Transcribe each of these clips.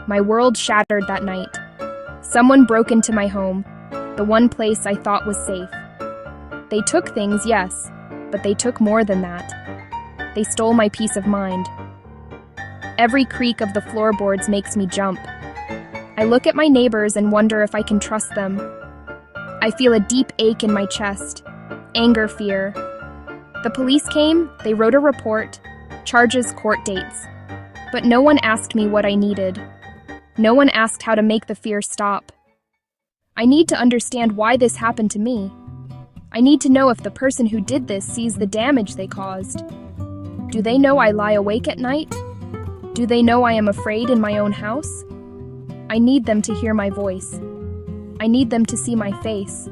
My world shattered that night. Someone broke into my home, the one place I thought was safe. They took things, yes, but they took more than that. They stole my peace of mind. Every creak of the floorboards makes me jump. I look at my neighbors and wonder if I can trust them. I feel a deep ache in my chest, anger, fear. The police came, they wrote a report, charges, court dates. But no one asked me what I needed. No one asked how to make the fear stop. I need to understand why this happened to me. I need to know if the person who did this sees the damage they caused. Do they know I lie awake at night? Do they know I am afraid in my own house? I need them to hear my voice. I need them to see my face.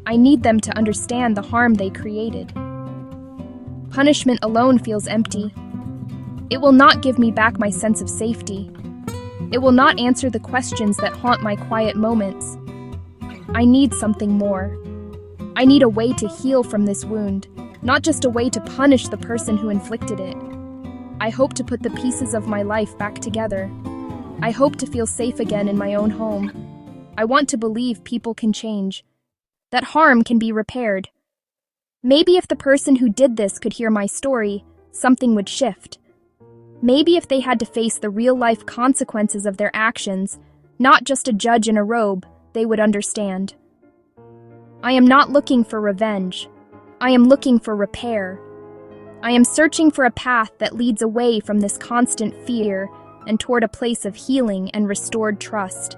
I need them to understand the harm they created. Punishment alone feels empty. It will not give me back my sense of safety. It will not answer the questions that haunt my quiet moments. I need something more. I need a way to heal from this wound, not just a way to punish the person who inflicted it. I hope to put the pieces of my life back together. I hope to feel safe again in my own home. I want to believe people can change, that harm can be repaired. Maybe if the person who did this could hear my story, something would shift. Maybe if they had to face the real-life consequences of their actions, not just a judge in a robe, they would understand. I am not looking for revenge. I am looking for repair. I am searching for a path that leads away from this constant fear and toward a place of healing and restored trust.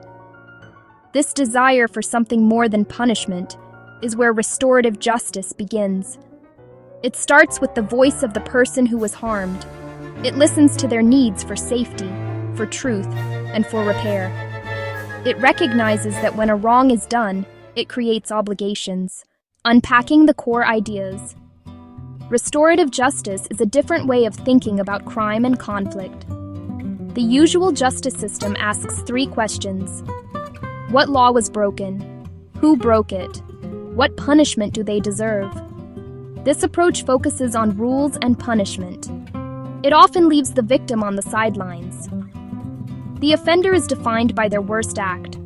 This desire for something more than punishment is where restorative justice begins. It starts with the voice of the person who was harmed. It listens to their needs for safety, for truth, and for repair. It recognizes that when a wrong is done, it creates obligations, unpacking the core ideas. Restorative justice is a different way of thinking about crime and conflict. The usual justice system asks 3 questions. What law was broken? Who broke it? What punishment do they deserve? This approach focuses on rules and punishment. It often leaves the victim on the sidelines. The offender is defined by their worst act.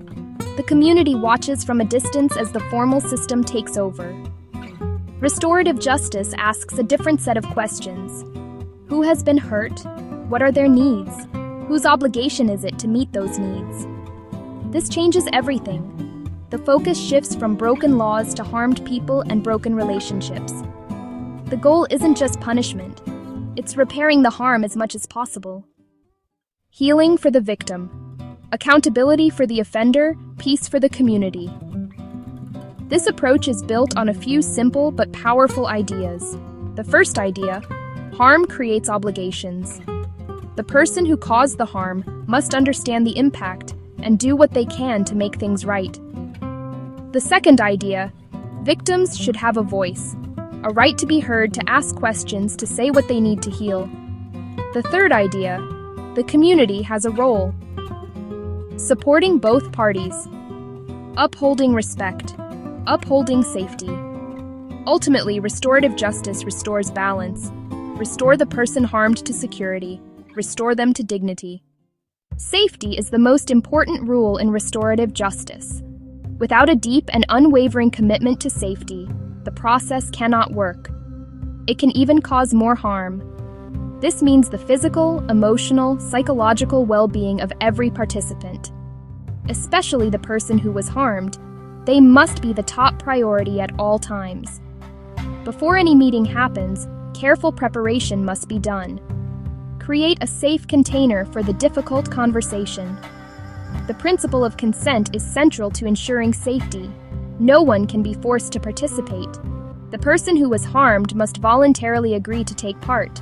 The community watches from a distance as the formal system takes over. Restorative justice asks a different set of questions. Who has been hurt? What are their needs? Whose obligation is it to meet those needs? This changes everything. The focus shifts from broken laws to harmed people and broken relationships. The goal isn't just punishment. It's repairing the harm as much as possible. Healing for the victim. Accountability for the offender, peace for the community. This approach is built on a few simple but powerful ideas. The first idea, harm creates obligations. The person who caused the harm must understand the impact and do what they can to make things right. The second idea, victims should have a voice, a right to be heard, to ask questions, to say what they need to heal. The third idea, the community has a role. Supporting both parties. Upholding respect. Upholding safety. Ultimately, restorative justice restores balance. Restore the person harmed to security. Restore them to dignity. Safety is the most important rule in restorative justice. Without a deep and unwavering commitment to safety, the process cannot work. It can even cause more harm. This means the physical, emotional, psychological well-being of every participant, especially the person who was harmed. They must be the top priority at all times. Before any meeting happens, careful preparation must be done. Create a safe container for the difficult conversation. The principle of consent is central to ensuring safety. No one can be forced to participate. The person who was harmed must voluntarily agree to take part.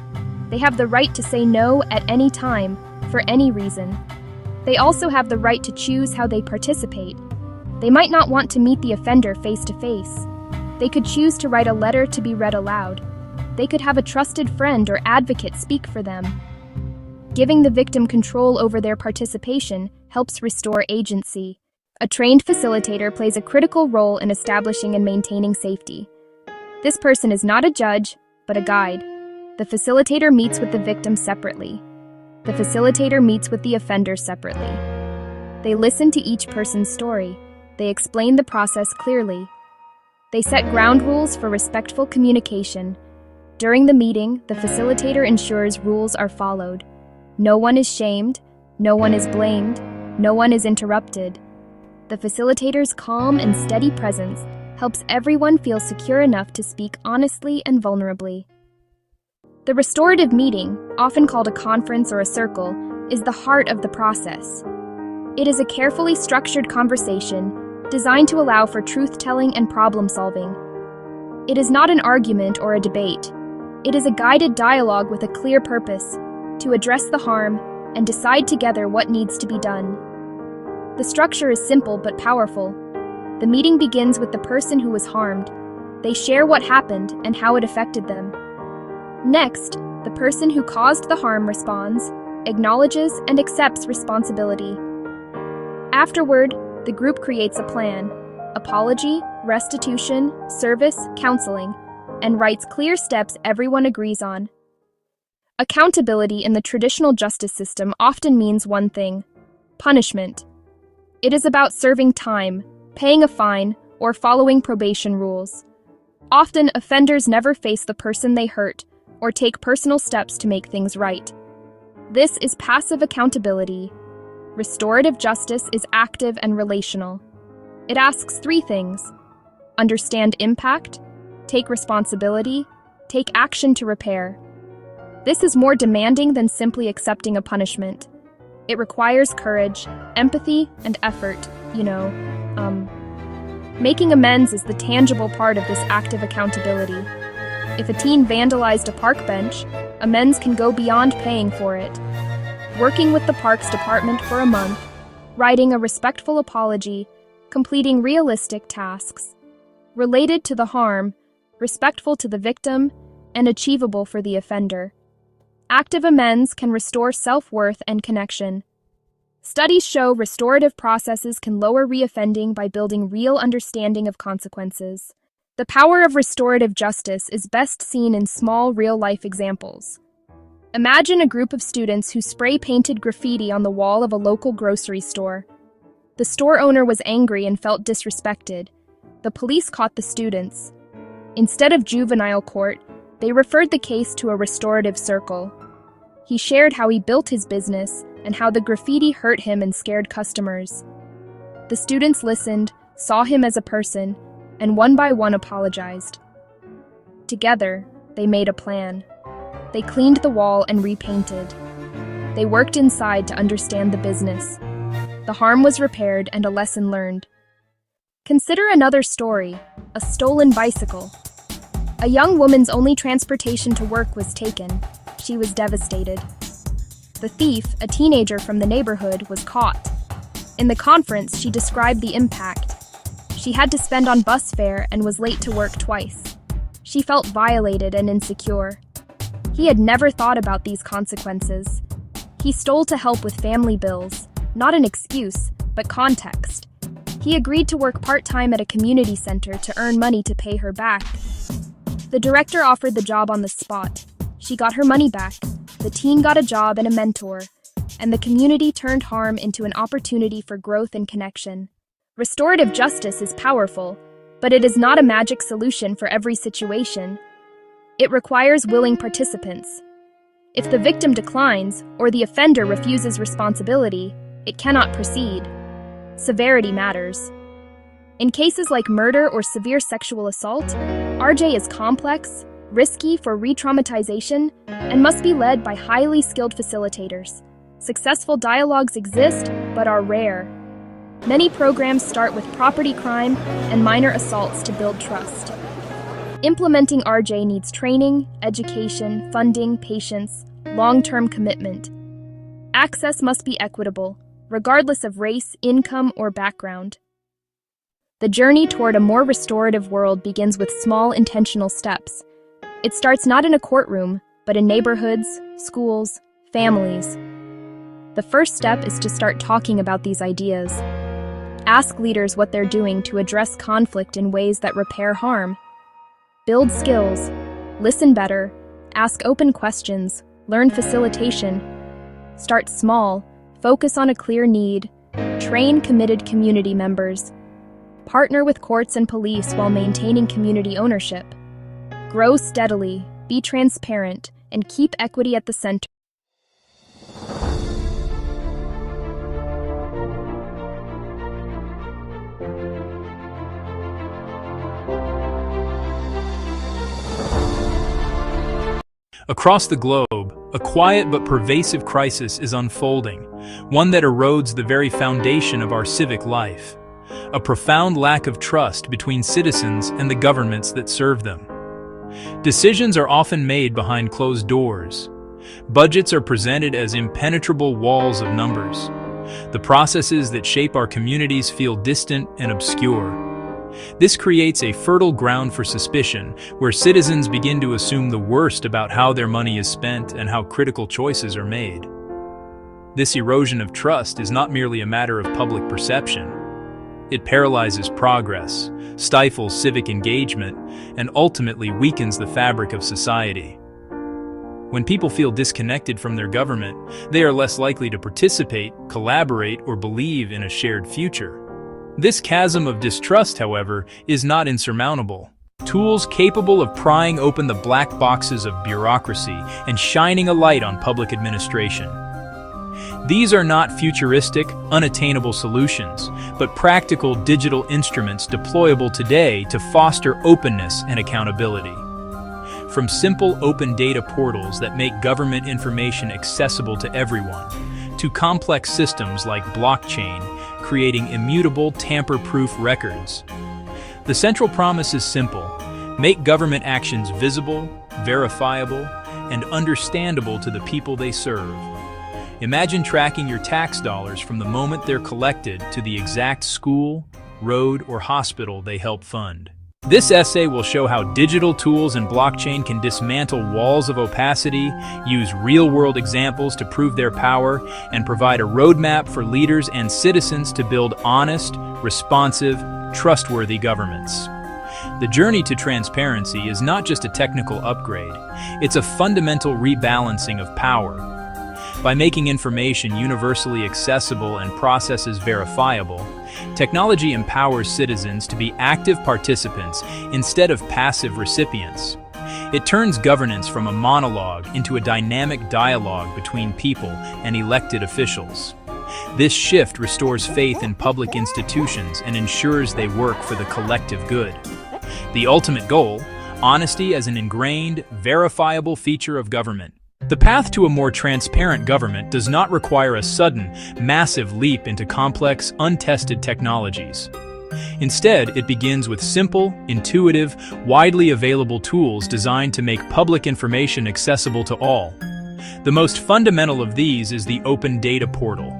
They have the right to say no at any time, for any reason. They also have the right to choose how they participate. They might not want to meet the offender face to face. They could choose to write a letter to be read aloud. They could have a trusted friend or advocate speak for them. Giving the victim control over their participation helps restore agency. A trained facilitator plays a critical role in establishing and maintaining safety. This person is not a judge, but a guide. The facilitator meets with the victim separately. The facilitator meets with the offender separately. They listen to each person's story. They explain the process clearly. They set ground rules for respectful communication. During the meeting, the facilitator ensures rules are followed. No one is shamed, no one is blamed, no one is interrupted. The facilitator's calm and steady presence helps everyone feel secure enough to speak honestly and vulnerably. The restorative meeting, often called a conference or a circle, is the heart of the process. It is a carefully structured conversation designed to allow for truth-telling and problem-solving. It is not an argument or a debate. It is a guided dialogue with a clear purpose, to address the harm and decide together what needs to be done. The structure is simple but powerful. The meeting begins with the person who was harmed. They share what happened and how it affected them. Next, the person who caused the harm responds, acknowledges, and accepts responsibility. Afterward, the group creates a plan: apology, restitution, service, counseling, and writes clear steps everyone agrees on. Accountability in the traditional justice system often means one thing: punishment. It is about serving time, paying a fine, or following probation rules. Often, offenders never face the person they hurt or take personal steps to make things right. This is passive accountability. Restorative justice is active and relational. It asks three things: understand impact, take responsibility, take action to repair. This is more demanding than simply accepting a punishment. It requires courage, empathy, and effort, Making amends is the tangible part of this active accountability. If a teen vandalized a park bench, amends can go beyond paying for it. Working with the Parks Department for a month, writing a respectful apology, completing realistic tasks, related to the harm, respectful to the victim, and achievable for the offender. Active amends can restore self-worth and connection. Studies show restorative processes can lower reoffending by building real understanding of consequences. The power of restorative justice is best seen in small, real-life examples. Imagine a group of students who spray-painted graffiti on the wall of a local grocery store. The store owner was angry and felt disrespected. The police caught the students. Instead of juvenile court, they referred the case to a restorative circle. He shared how he built his business and how the graffiti hurt him and scared customers. The students listened, saw him as a person, and one by one apologized. Together, they made a plan. They cleaned the wall and repainted. They worked inside to understand the business. The harm was repaired and a lesson learned. Consider another story: a stolen bicycle. A young woman's only transportation to work was taken. She was devastated. The thief, a teenager from the neighborhood, was caught. In the conference, she described the impact. She had to spend on bus fare and was late to work twice. She felt violated and insecure. He had never thought about these consequences. He stole to help with family bills, not an excuse, but context. He agreed to work part-time at a community center to earn money to pay her back. The director offered the job on the spot. She got her money back. The teen got a job and a mentor, and the community turned harm into an opportunity for growth and connection. Restorative justice is powerful, but it is not a magic solution for every situation. It requires willing participants. If the victim declines or the offender refuses responsibility, it cannot proceed. Severity matters. In cases like murder or severe sexual assault, RJ is complex, risky for re-traumatization, and must be led by highly skilled facilitators. Successful dialogues exist, but are rare. Many programs start with property crime and minor assaults to build trust. Implementing RJ needs training, education, funding, patience, long-term commitment. Access must be equitable, regardless of race, income, or background. The journey toward a more restorative world begins with small, intentional steps. It starts not in a courtroom, but in neighborhoods, schools, families. The first step is to start talking about these ideas. Ask leaders what they're doing to address conflict in ways that repair harm. Build skills, listen better, ask open questions, learn facilitation. Start small, focus on a clear need, train committed community members, partner with courts and police while maintaining community ownership. Grow steadily, be transparent, and keep equity at the center. Across the globe, a quiet but pervasive crisis is unfolding, one that erodes the very foundation of our civic life. A profound lack of trust between citizens and the governments that serve them. Decisions are often made behind closed doors. Budgets are presented as impenetrable walls of numbers. The processes that shape our communities feel distant and obscure. This creates a fertile ground for suspicion, where citizens begin to assume the worst about how their money is spent and how critical choices are made. This erosion of trust is not merely a matter of public perception. It paralyzes progress, stifles civic engagement, and ultimately weakens the fabric of society. When people feel disconnected from their government, they are less likely to participate, collaborate, or believe in a shared future. This chasm of distrust, however, is not insurmountable. Tools capable of prying open the black boxes of bureaucracy and shining a light on public administration. These are not futuristic, unattainable solutions, but practical digital instruments deployable today to foster openness and accountability. From simple open data portals that make government information accessible to everyone, to complex systems like blockchain, creating immutable, tamper-proof records. The central promise is simple: make government actions visible, verifiable, and understandable to the people they serve. Imagine tracking your tax dollars from the moment they're collected to the exact school, road, or hospital they help fund. This essay will show how digital tools and blockchain can dismantle walls of opacity, use real-world examples to prove their power, and provide a roadmap for leaders and citizens to build honest, responsive, trustworthy governments. The journey to transparency is not just a technical upgrade, it's a fundamental rebalancing of power. By making information universally accessible and processes verifiable, technology empowers citizens to be active participants instead of passive recipients. It turns governance from a monologue into a dynamic dialogue between people and elected officials. This shift restores faith in public institutions and ensures they work for the collective good. The ultimate goal: honesty as an ingrained, verifiable feature of government. The path to a more transparent government does not require a sudden, massive leap into complex, untested technologies. Instead, it begins with simple, intuitive, widely available tools designed to make public information accessible to all. The most fundamental of these is the Open Data Portal.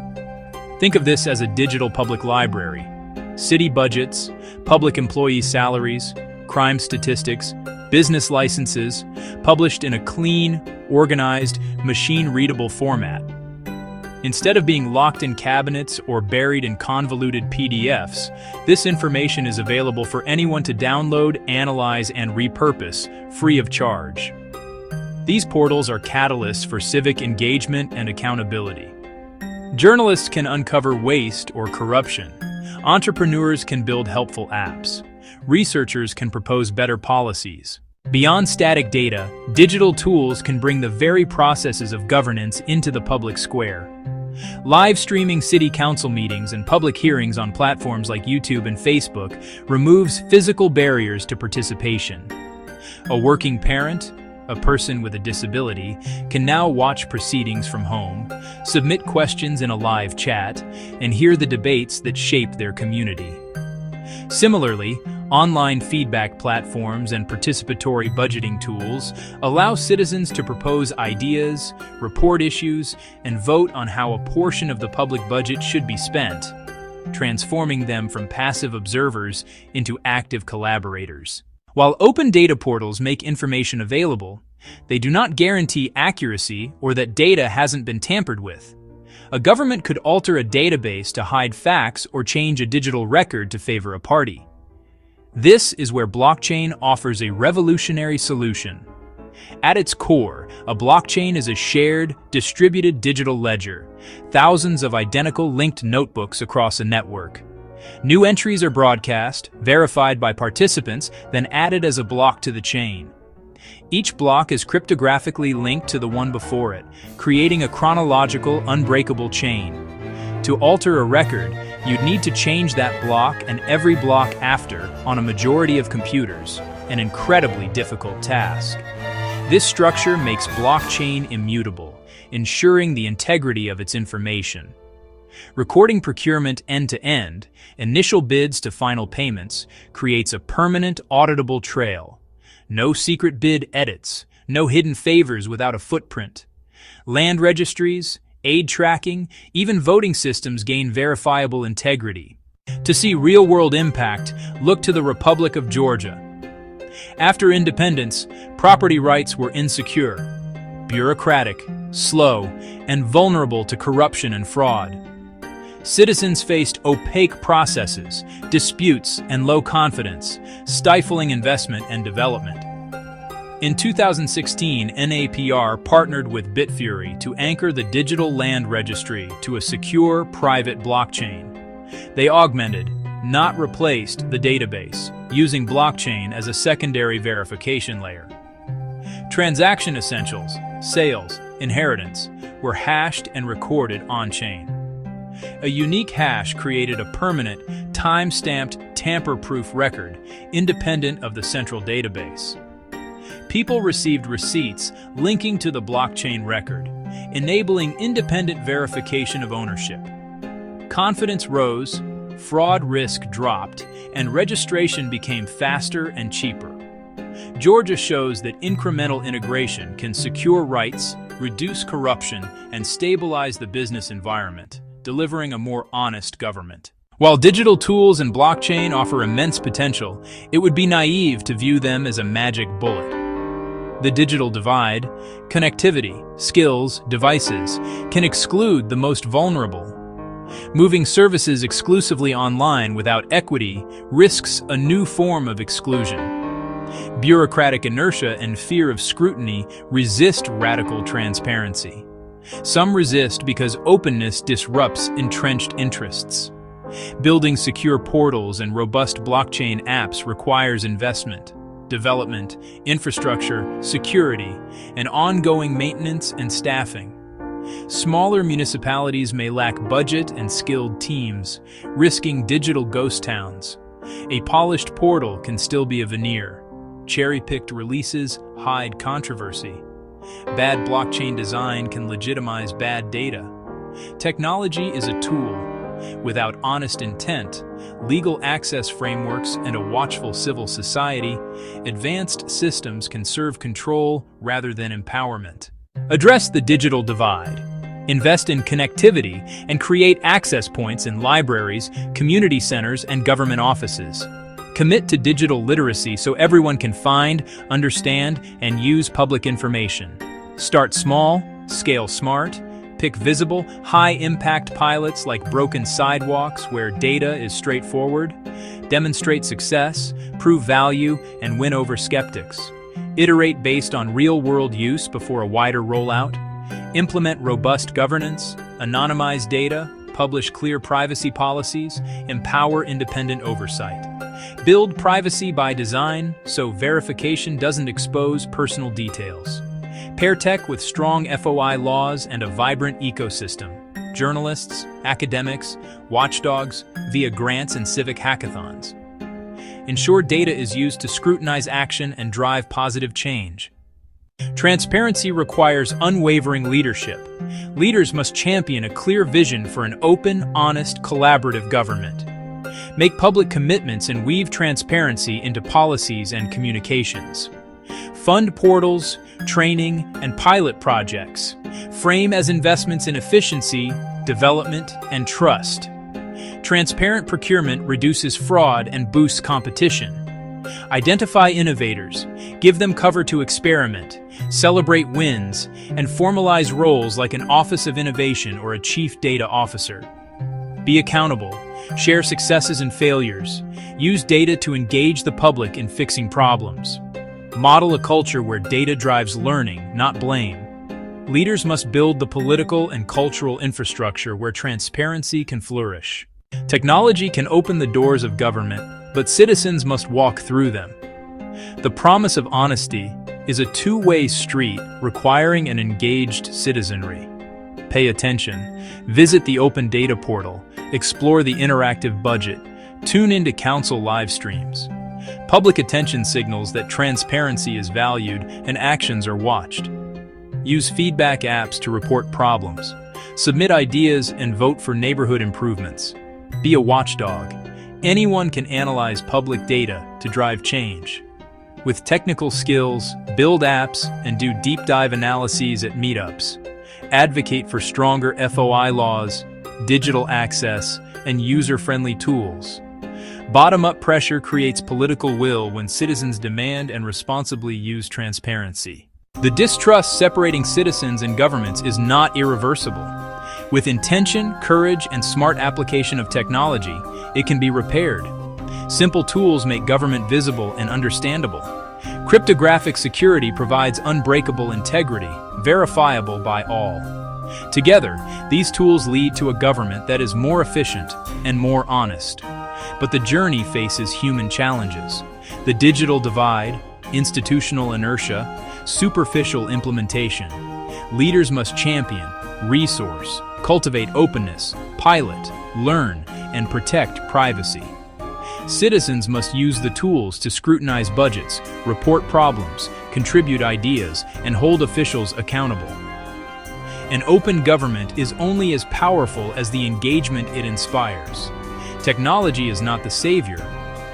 Think of this as a digital public library. City budgets, public employee salaries, crime statistics, business licenses, published in a clean, organized, machine-readable format. Instead of being locked in cabinets or buried in convoluted PDFs, this information is available for anyone to download, analyze, and repurpose, free of charge. These portals are catalysts for civic engagement and accountability. Journalists can uncover waste or corruption. Entrepreneurs can build helpful apps. Researchers can propose better policies. Beyond static data, digital tools can bring the very processes of governance into the public square. Live streaming city council meetings and public hearings on platforms like YouTube and Facebook removes physical barriers to participation. A working parent, a person with a disability, can now watch proceedings from home, submit questions in a live chat, and hear the debates that shape their community. Similarly, online feedback platforms and participatory budgeting tools allow citizens to propose ideas, report issues, and vote on how a portion of the public budget should be spent, transforming them from passive observers into active collaborators. While open data portals make information available, they do not guarantee accuracy or that data hasn't been tampered with. A government could alter a database to hide facts or change a digital record to favor a party. This is where blockchain offers a revolutionary solution. At its core, a blockchain is a shared, distributed digital ledger, thousands of identical linked notebooks across a network. New entries are broadcast, verified by participants, then added as a block to the chain. Each block is cryptographically linked to the one before it, creating a chronological, unbreakable chain. To alter a record, you'd need to change that block and every block after on a majority of computers, an incredibly difficult task. This structure makes blockchain immutable, ensuring the integrity of its information. Recording procurement end-to-end, initial bids to final payments, creates a permanent, auditable trail. No secret bid edits, no hidden favors without a footprint. Land registries, aid tracking, even voting systems gain verifiable integrity. To see real-world impact, look to the Republic of Georgia. After independence, property rights were insecure, bureaucratic, slow, and vulnerable to corruption and fraud. Citizens faced opaque processes, disputes, and low confidence, stifling investment and development. In 2016, NAPR partnered with Bitfury to anchor the digital land registry to a secure, private blockchain. They augmented, not replaced, the database, using blockchain as a secondary verification layer. Transaction essentials, sales, inheritance, were hashed and recorded on-chain. A unique hash created a permanent, time-stamped, tamper-proof record, independent of the central database. People received receipts linking to the blockchain record, enabling independent verification of ownership. Confidence rose, fraud risk dropped, and registration became faster and cheaper. Georgia shows that incremental integration can secure rights, reduce corruption, and stabilize the business environment, delivering a more honest government. While digital tools and blockchain offer immense potential, it would be naive to view them as a magic bullet. The digital divide, connectivity, skills, devices, can exclude the most vulnerable. Moving services exclusively online without equity risks a new form of exclusion. Bureaucratic inertia and fear of scrutiny resist radical transparency. Some resist because openness disrupts entrenched interests. Building secure portals and robust blockchain apps requires investment, development, infrastructure, security, and ongoing maintenance and staffing. Smaller municipalities may lack budget and skilled teams, risking digital ghost towns. A polished portal can still be a veneer. Cherry-picked releases hide controversy. Bad blockchain design can legitimize bad data. Technology is a tool. Without honest intent, legal access frameworks, and a watchful civil society, advanced systems can serve control rather than empowerment. Address the digital divide. Invest in connectivity and create access points in libraries, community centers, and government offices. Commit to digital literacy so everyone can find, understand, and use public information. Start small, scale smart, pick visible, high-impact pilots like broken sidewalks where data is straightforward. Demonstrate success, prove value, and win over skeptics. Iterate based on real-world use before a wider rollout. Implement robust governance, anonymize data, publish clear privacy policies, empower independent oversight. Build privacy by design so verification doesn't expose personal details. Pair tech with strong FOI laws and a vibrant ecosystem. Journalists, academics, watchdogs, via grants and civic hackathons. Ensure data is used to scrutinize action and drive positive change. Transparency requires unwavering leadership. Leaders must champion a clear vision for an open, honest, collaborative government. Make public commitments and weave transparency into policies and communications. Fund portals, training, and pilot projects. Frame as investments in efficiency, development, and trust. Transparent procurement reduces fraud and boosts competition. Identify innovators, give them cover to experiment, celebrate wins, and formalize roles like an Office of Innovation or a Chief Data Officer. Be accountable, share successes and failures, use data to engage the public in fixing problems. Model a culture where data drives learning, not blame. Leaders must build the political and cultural infrastructure where transparency can flourish. Technology can open the doors of government, but citizens must walk through them. The promise of honesty is a two-way street requiring an engaged citizenry. Pay attention, visit the Open Data Portal, explore the interactive budget, tune into council live streams. Public attention signals that transparency is valued and actions are watched. Use feedback apps to report problems. Submit ideas and vote for neighborhood improvements. Be a watchdog. Anyone can analyze public data to drive change. With technical skills, build apps and do deep dive analyses at meetups. Advocate for stronger FOI laws, digital access, and user-friendly tools. Bottom-up pressure creates political will when citizens demand and responsibly use transparency. The distrust separating citizens and governments is not irreversible. With intention, courage, and smart application of technology, it can be repaired. Simple tools make government visible and understandable. Cryptographic security provides unbreakable integrity, verifiable by all. Together, these tools lead to a government that is more efficient and more honest. But the journey faces human challenges. The digital divide, institutional inertia, superficial implementation. Leaders must champion, resource, cultivate openness, pilot, learn, and protect privacy. Citizens must use the tools to scrutinize budgets, report problems, contribute ideas, and hold officials accountable. An open government is only as powerful as the engagement it inspires. Technology is not the savior,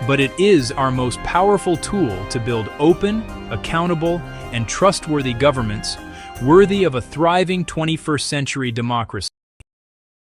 but it is our most powerful tool to build open, accountable, and trustworthy governments worthy of a thriving 21st century democracy.